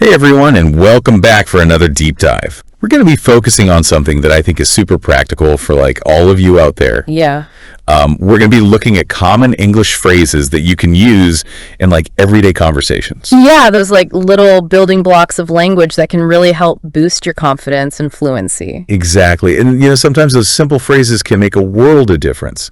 Hey everyone, and welcome back for another deep dive. We're going to be focusing on something that I think is super practical for all of you out there. Yeah. We're going to be looking at common English phrases that you can use in everyday conversations. Yeah, those little building blocks of language that can really help boost your confidence and fluency. Exactly. And sometimes those simple phrases can make a world of difference.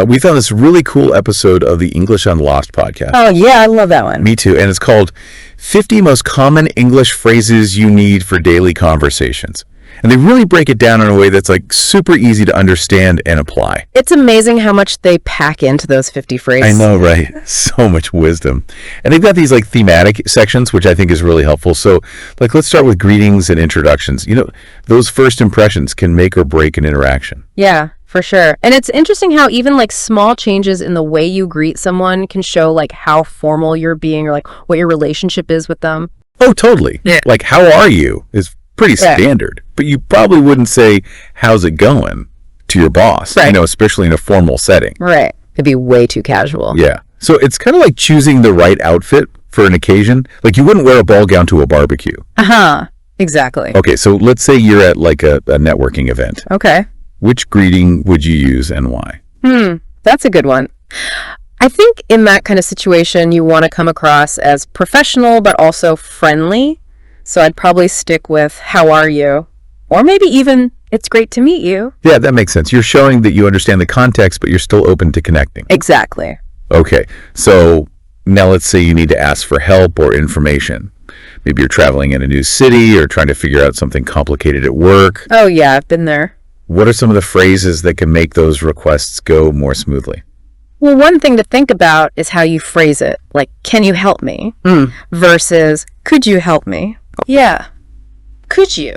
We found this really cool episode of the English Unlost podcast. Oh, yeah, I love that one. Me too. And it's called 50 Most Common English Phrases You Need for Daily Conversations. And they really break it down in a way that's super easy to understand and apply. It's amazing how much they pack into those 50 phrases. I know, right? So much wisdom. And they've got these thematic sections, which I think is really helpful. So let's start with greetings and introductions. Those first impressions can make or break an interaction. Yeah, for sure. And it's interesting how even small changes in the way you greet someone can show how formal you're being or what your relationship is with them. Oh, totally. Yeah. How are you is pretty standard, but you probably wouldn't say, how's it going to your boss, right. Especially in a formal setting. Right. It'd be way too casual. Yeah. So it's kind of like choosing the right outfit for an occasion. You wouldn't wear a ball gown to a barbecue. Uh-huh. Exactly. Okay. So let's say you're at a networking event. Okay. Which greeting would you use and why? That's a good one. I think in that kind of situation, you want to come across as professional, but also friendly. So I'd probably stick with, how are you? Or maybe even, it's great to meet you. Yeah, that makes sense. You're showing that you understand the context, but you're still open to connecting. Exactly. Okay. So now let's say you need to ask for help or information. Maybe you're traveling in a new city or trying to figure out something complicated at work. Oh, yeah, I've been there. What are some of the phrases that can make those requests go more smoothly? Well, one thing to think about is how you phrase it. Can you help me? Versus, could you help me? Yeah. Could you?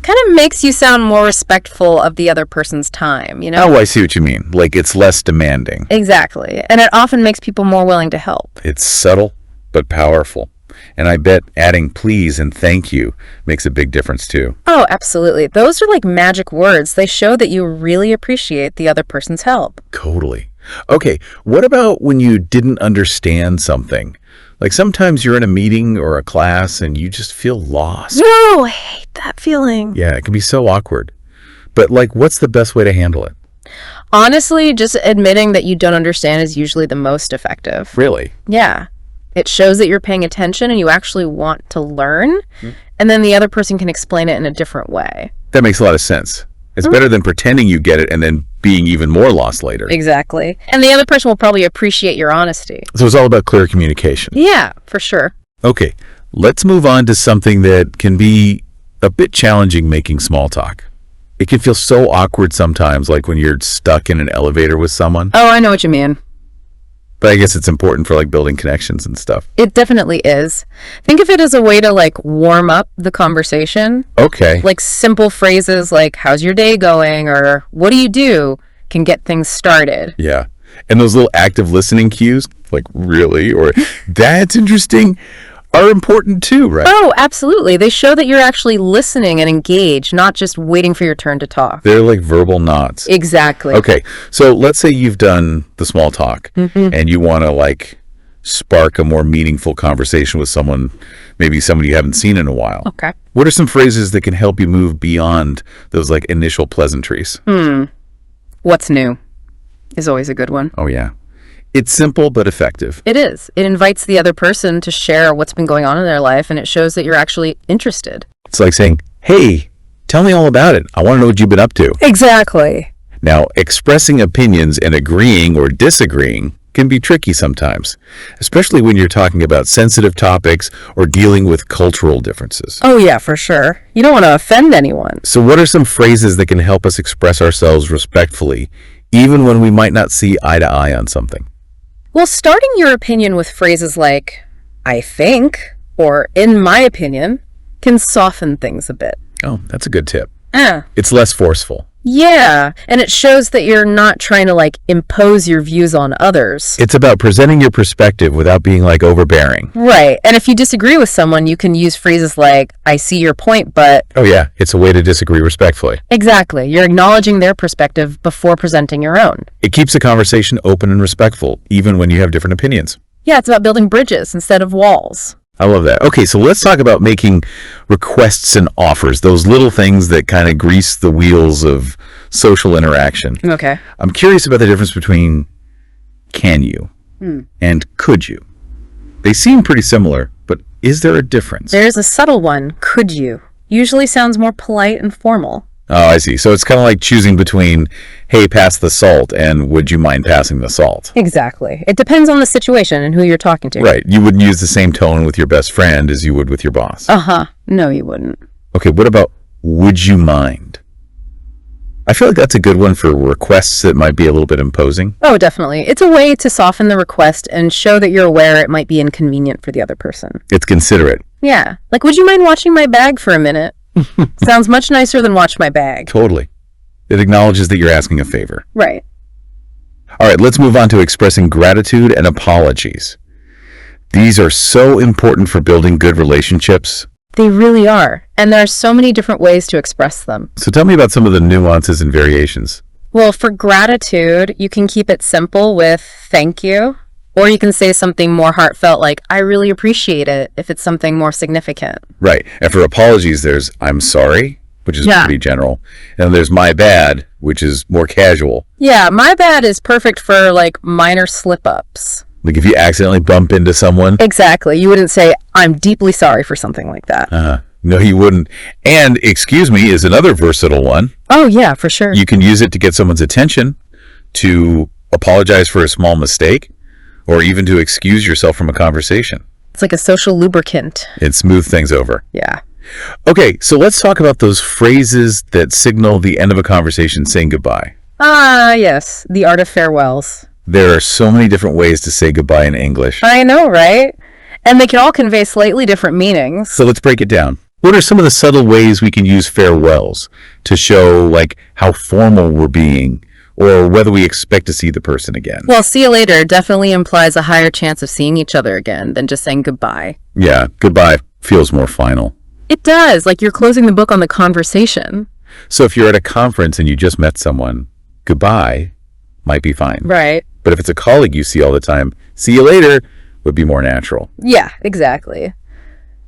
Kind of makes you sound more respectful of the other person's time, Oh, I see what you mean. It's less demanding. Exactly. And it often makes people more willing to help. It's subtle, but powerful. And I bet adding please and thank you makes a big difference too. Oh, absolutely. Those are magic words. They show that you really appreciate the other person's help. Totally. Okay, what about when you didn't understand something? Sometimes you're in a meeting or a class and you just feel lost. No, I hate that feeling. Yeah, it can be so awkward. But what's the best way to handle it? Honestly, just admitting that you don't understand is usually the most effective. Really? Yeah. It shows that you're paying attention and you actually want to learn, and then the other person can explain it in a different way. That makes a lot of sense. It's better than pretending you get it and then being even more lost later. Exactly. And the other person will probably appreciate your honesty. So it's all about clear communication. Yeah, for sure. Okay, let's move on to something that can be a bit challenging, making small talk. It can feel so awkward sometimes, when you're stuck in an elevator with someone. Oh, I know what you mean. But I guess it's important for building connections and stuff. It definitely is. Think of it as a way to warm up the conversation. Okay. Simple phrases like, how's your day going? Or what do you do? Can get things started. Yeah. And those little active listening cues, really, or that's interesting, are important too, right? Oh, absolutely. They show that you're actually listening and engaged, not just waiting for your turn to talk. They're verbal nods. Exactly. Okay, so let's say you've done the small talk and you want to spark a more meaningful conversation with someone, maybe someone you haven't seen in a while. Okay. What are some phrases that can help you move beyond those initial pleasantries? What's new is always a good one. Oh, yeah. It's simple but effective. It is. It invites the other person to share what's been going on in their life, and it shows that you're actually interested. It's like saying, hey, tell me all about it. I want to know what you've been up to. Exactly. Now, expressing opinions and agreeing or disagreeing can be tricky sometimes, especially when you're talking about sensitive topics or dealing with cultural differences. Oh, yeah, for sure. You don't want to offend anyone. So what are some phrases that can help us express ourselves respectfully, even when we might not see eye to eye on something? Well, starting your opinion with phrases like, I think, or in my opinion, can soften things a bit. Oh, that's a good tip. Ah. It's less forceful. Yeah, and it shows that you're not trying to impose your views on others. It's about presenting your perspective without being overbearing. Right, and if you disagree with someone, you can use phrases like, I see your point, but... Oh yeah, it's a way to disagree respectfully. Exactly, you're acknowledging their perspective before presenting your own. It keeps the conversation open and respectful, even when you have different opinions. Yeah, it's about building bridges instead of walls. I love that. Okay, so let's talk about making requests and offers, those little things that kind of grease the wheels of social interaction. Okay. I'm curious about the difference between can you and could you. They seem pretty similar, but is there a difference? There's a subtle one, could you. Usually sounds more polite and formal. Oh, I see. So it's kind of like choosing between, hey, pass the salt, and would you mind passing the salt? Exactly. It depends on the situation and who you're talking to. Right. You wouldn't use the same tone with your best friend as you would with your boss. Uh-huh. No, you wouldn't. Okay, what about would you mind? I feel like that's a good one for requests that might be a little bit imposing. Oh, definitely. It's a way to soften the request and show that you're aware it might be inconvenient for the other person. It's considerate. Yeah. Like, would you mind watching my bag for a minute? Sounds much nicer than watch my bag. Totally. It acknowledges that you're asking a favor. Right. All right, let's move on to expressing gratitude and apologies. These are so important for building good relationships. They really are. And there are so many different ways to express them. So tell me about some of the nuances and variations. Well, for gratitude, you can keep it simple with thank you. Or you can say something more heartfelt like, I really appreciate it, if it's something more significant. Right. And for apologies, there's I'm sorry, which is pretty general. And then there's my bad, which is more casual. Yeah, my bad is perfect for like minor slip-ups. Like if you accidentally bump into someone. Exactly. You wouldn't say, I'm deeply sorry for something like that. No, you wouldn't. And excuse me is another versatile one. Oh, yeah, for sure. You can use it to get someone's attention, to apologize for a small mistake, or even to excuse yourself from a conversation. It's like a social lubricant. It smooths things over. Yeah. Okay, so let's talk about those phrases that signal the end of a conversation saying goodbye. Ah, yes. The art of farewells. There are so many different ways to say goodbye in English. I know, right? And they can all convey slightly different meanings. So let's break it down. What are some of the subtle ways we can use farewells to show like how formal we're being or whether we expect to see the person again? Well, see you later definitely implies a higher chance of seeing each other again than just saying goodbye. Yeah, goodbye feels more final. It does, like you're closing the book on the conversation. So if you're at a conference and you just met someone, goodbye might be fine. Right. But if it's a colleague you see all the time, see you later would be more natural. Yeah, exactly.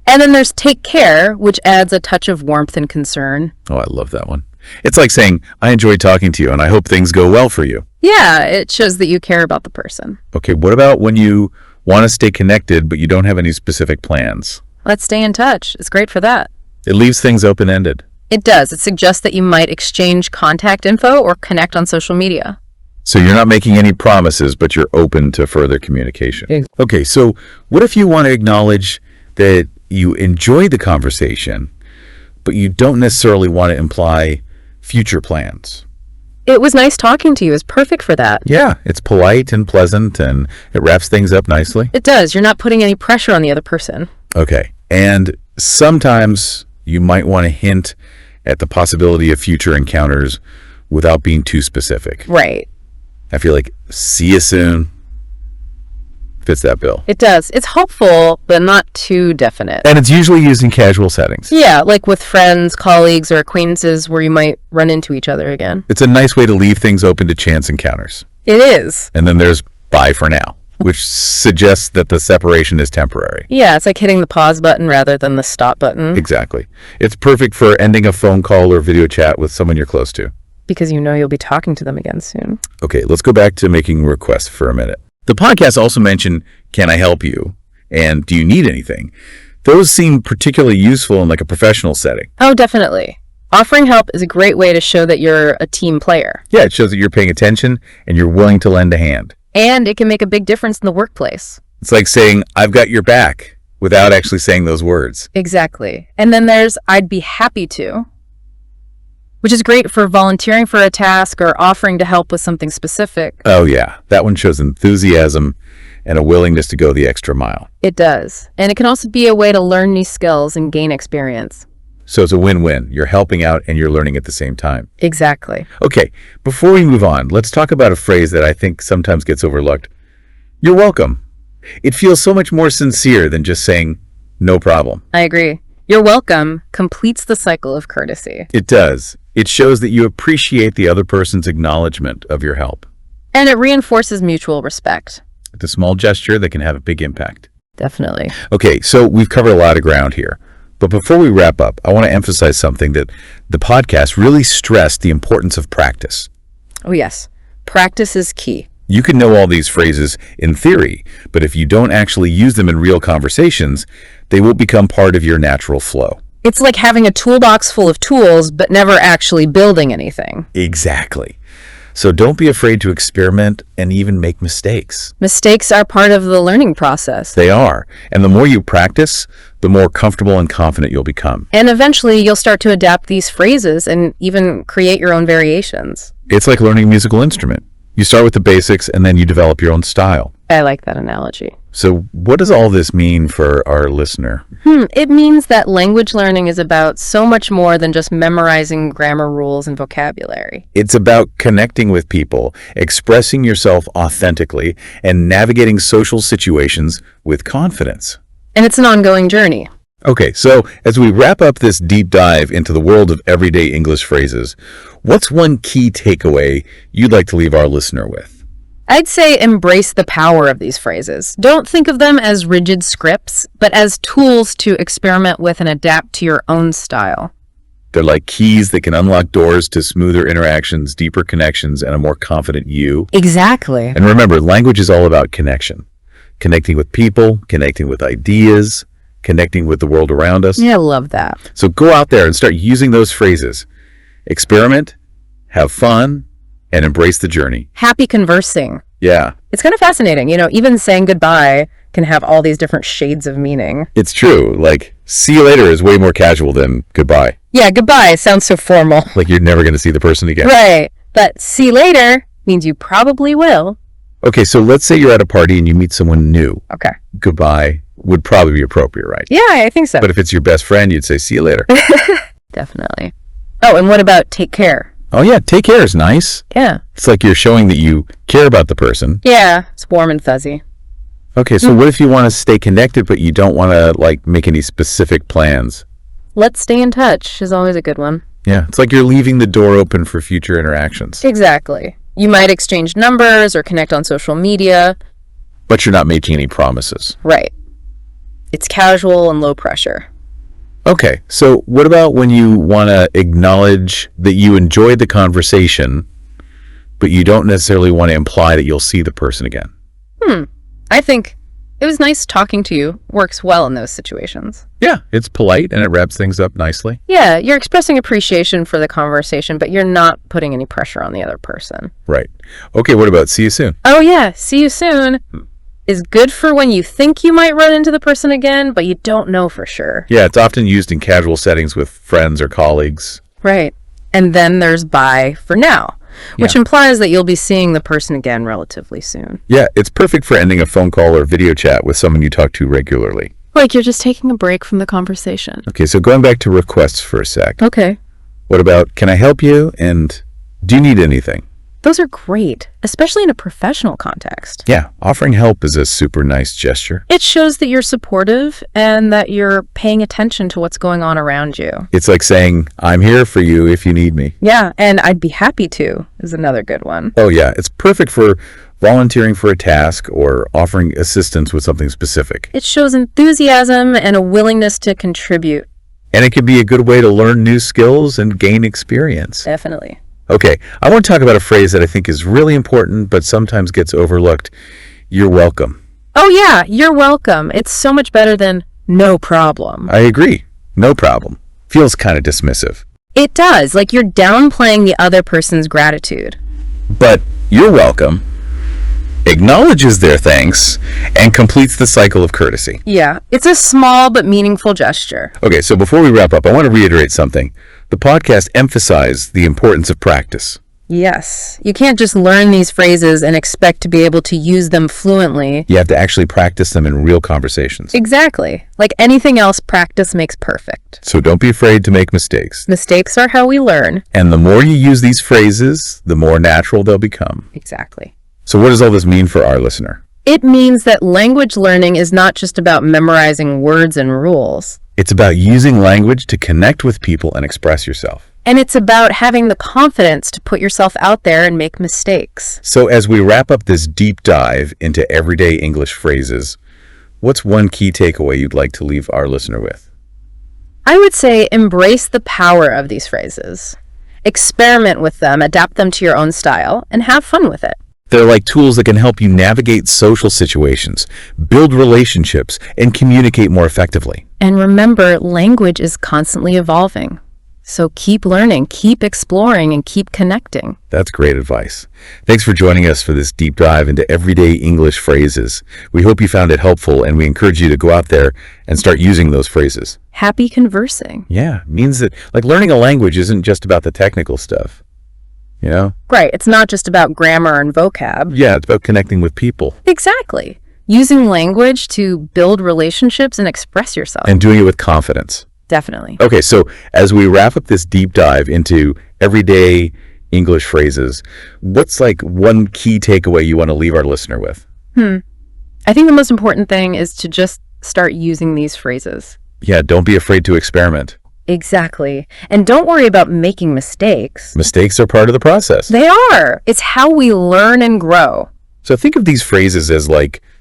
And then there's take care, which adds a touch of warmth and concern. Oh, I love that one. It's like saying, I enjoyed talking to you and I hope things go well for you. Yeah, it shows that you care about the person. Okay, what about when you want to stay connected but you don't have any specific plans? Let's stay in touch. It's great for that. It leaves things open-ended. It does. It suggests that you might exchange contact info or connect on social media. So you're not making any promises, but you're open to further communication. Okay, so what if you want to acknowledge that you enjoy the conversation, but you don't necessarily want to imply future plans? It was nice talking to you is perfect for that. Yeah, it's polite and pleasant, and it wraps things up nicely. It does. You're not putting any pressure on the other person. Okay, and sometimes you might want to hint at the possibility of future encounters without being too specific. Right. I feel like see you soon fits that bill. It does. It's hopeful, but not too definite. And it's usually used in casual settings. Yeah, like with friends, colleagues, or acquaintances where you might run into each other again. It's a nice way to leave things open to chance encounters. It is. And then there's bye for now, which suggests that the separation is temporary. Yeah, it's like hitting the pause button rather than the stop button. Exactly. It's perfect for ending a phone call or video chat with someone you're close to. Because you know you'll be talking to them again soon. Okay, let's go back to making requests for a minute. The podcast also mentioned, can I help you? And do you need anything? Those seem particularly useful in like a professional setting. Oh, definitely. Offering help is a great way to show that you're a team player. Yeah, it shows that you're paying attention and you're willing to lend a hand. And it can make a big difference in the workplace. It's like saying, I've got your back, without actually saying those words. Exactly. And then there's, I'd be happy to, which is great for volunteering for a task or offering to help with something specific. Oh yeah, that one shows enthusiasm and a willingness to go the extra mile. It does. And it can also be a way to learn new skills and gain experience. So it's a win-win. You're helping out and you're learning at the same time. Exactly. Okay, before we move on, let's talk about a phrase that I think sometimes gets overlooked. You're welcome. It feels so much more sincere than just saying, no problem. I agree. You're welcome completes the cycle of courtesy. It does. It shows that you appreciate the other person's acknowledgement of your help. And it reinforces mutual respect. It's a small gesture that can have a big impact. Definitely. Okay, so we've covered a lot of ground here. But before we wrap up, I want to emphasize something that the podcast really stressed the importance of practice. Oh, yes. Practice is key. You can know all these phrases in theory, but if you don't actually use them in real conversations, they will become part of your natural flow. It's like having a toolbox full of tools, but never actually building anything. Exactly. So don't be afraid to experiment and even make mistakes. Mistakes are part of the learning process. They are. And the more you practice, the more comfortable and confident you'll become. And eventually you'll start to adapt these phrases and even create your own variations. It's like learning a musical instrument. You start with the basics and then you develop your own style. I like that analogy. So what does all this mean for our listener? It means that language learning is about so much more than just memorizing grammar rules and vocabulary. It's about connecting with people, expressing yourself authentically, and navigating social situations with confidence. And it's an ongoing journey. Okay, so as we wrap up this deep dive into the world of everyday English phrases, what's one key takeaway you'd like to leave our listener with? I'd say embrace the power of these phrases. Don't think of them as rigid scripts, but as tools to experiment with and adapt to your own style. They're like keys that can unlock doors to smoother interactions, deeper connections, and a more confident you. Exactly. And remember, language is all about connection. Connecting with people, connecting with ideas, connecting with the world around us. Yeah, I love that. So go out there and start using those phrases. Experiment, have fun, and embrace the journey. Happy conversing. Yeah. It's kind of fascinating. Even saying goodbye can have all these different shades of meaning. It's true. Like, see you later is way more casual than goodbye. Yeah, goodbye sounds so formal. Like you're never going to see the person again. Right. But see you later means you probably will. Okay, so let's say you're at a party and you meet someone new. Okay. Goodbye would probably be appropriate, right? Yeah, I think so. But if it's your best friend, you'd say, see you later. Definitely. Oh, and what about take care? Oh, yeah, take care is nice. Yeah. It's like you're showing that you care about the person. Yeah, it's warm and fuzzy. Okay, so what if you want to stay connected, but you don't want to, make any specific plans? Let's stay in touch is always a good one. Yeah, it's like you're leaving the door open for future interactions. Exactly. You might exchange numbers or connect on social media. But you're not making any promises. Right. It's casual and low pressure. Okay, so what about when you want to acknowledge that you enjoyed the conversation, but you don't necessarily want to imply that you'll see the person again? I think it was nice talking to you works well in those situations. Yeah, it's polite and it wraps things up nicely. Yeah, you're expressing appreciation for the conversation, but you're not putting any pressure on the other person. Right. Okay, what about see you soon? Oh yeah, see you soon is good for when you think you might run into the person again, but you don't know for sure. Yeah, it's often used in casual settings with friends or colleagues. Right. And then there's bye for now, which implies that you'll be seeing the person again relatively soon. Yeah, it's perfect for ending a phone call or video chat with someone you talk to regularly. Like you're just taking a break from the conversation. Okay, so going back to requests for a sec. Okay. What about, can I help you? And do you need anything? Those are great, especially in a professional context. Yeah, offering help is a super nice gesture. It shows that you're supportive and that you're paying attention to what's going on around you. It's like saying, I'm here for you if you need me. Yeah, and I'd be happy to is another good one. Oh yeah, it's perfect for volunteering for a task or offering assistance with something specific. It shows enthusiasm and a willingness to contribute. And it can be a good way to learn new skills and gain experience. Definitely. Okay, I want to talk about a phrase that I think is really important but sometimes gets overlooked. You're welcome. Oh yeah, you're welcome. It's so much better than no problem. I agree. No problem. Feels kind of dismissive. It does, like you're downplaying the other person's gratitude. But you're welcome acknowledges their thanks and completes the cycle of courtesy. Yeah, it's a small but meaningful gesture. Okay, so before we wrap up, I want to reiterate something. The podcast emphasized the importance of practice. Yes, you can't just learn these phrases and expect to be able to use them fluently. You have to actually practice them in real conversations. Exactly. Like anything else, practice makes perfect. So don't be afraid to make mistakes. Mistakes are how we learn. And the more you use these phrases, the more natural they'll become. Exactly. So what does all this mean for our listener? It means that language learning is not just about memorizing words and rules. It's about using language to connect with people and express yourself. And it's about having the confidence to put yourself out there and make mistakes. So as we wrap up this deep dive into everyday English phrases, what's one key takeaway you'd like to leave our listener with? I would say embrace the power of these phrases. Experiment with them, adapt them to your own style, and have fun with it. They're like tools that can help you navigate social situations, build relationships, and communicate more effectively. And remember, language is constantly evolving. So keep learning, keep exploring, and keep connecting. That's great advice. Thanks for joining us for this deep dive into everyday English phrases. We hope you found it helpful, and we encourage you to go out there and start using those phrases. Happy conversing. Yeah, it means that learning a language isn't just about the technical stuff. You know? Right, it's not just about grammar and vocab. Yeah, it's about connecting with people. Exactly. Using language to build relationships and express yourself. And doing it with confidence. Definitely. Okay, so as we wrap up this deep dive into everyday English phrases, what's one key takeaway you want to leave our listener with? I think the most important thing is to just start using these phrases. Yeah, don't be afraid to experiment. Exactly. And don't worry about making mistakes. Mistakes are part of the process. They are. It's how we learn and grow. So think of these phrases as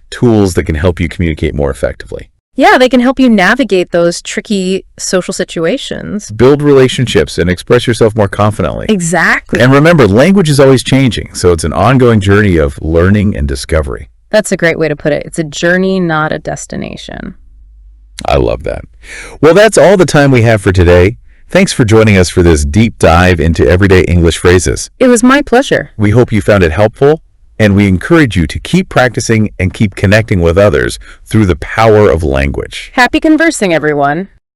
tools that can help you communicate more effectively. Yeah, they can help you navigate those tricky social situations. Build relationships and express yourself more confidently. Exactly. And remember, language is always changing, so it's an ongoing journey of learning and discovery. That's a great way to put it. It's a journey, not a destination. I love that. Well, that's all the time we have for today. Thanks for joining us for this deep dive into everyday English phrases. It was my pleasure. We hope you found it helpful, and we encourage you to keep practicing and keep connecting with others through the power of language. Happy conversing, everyone.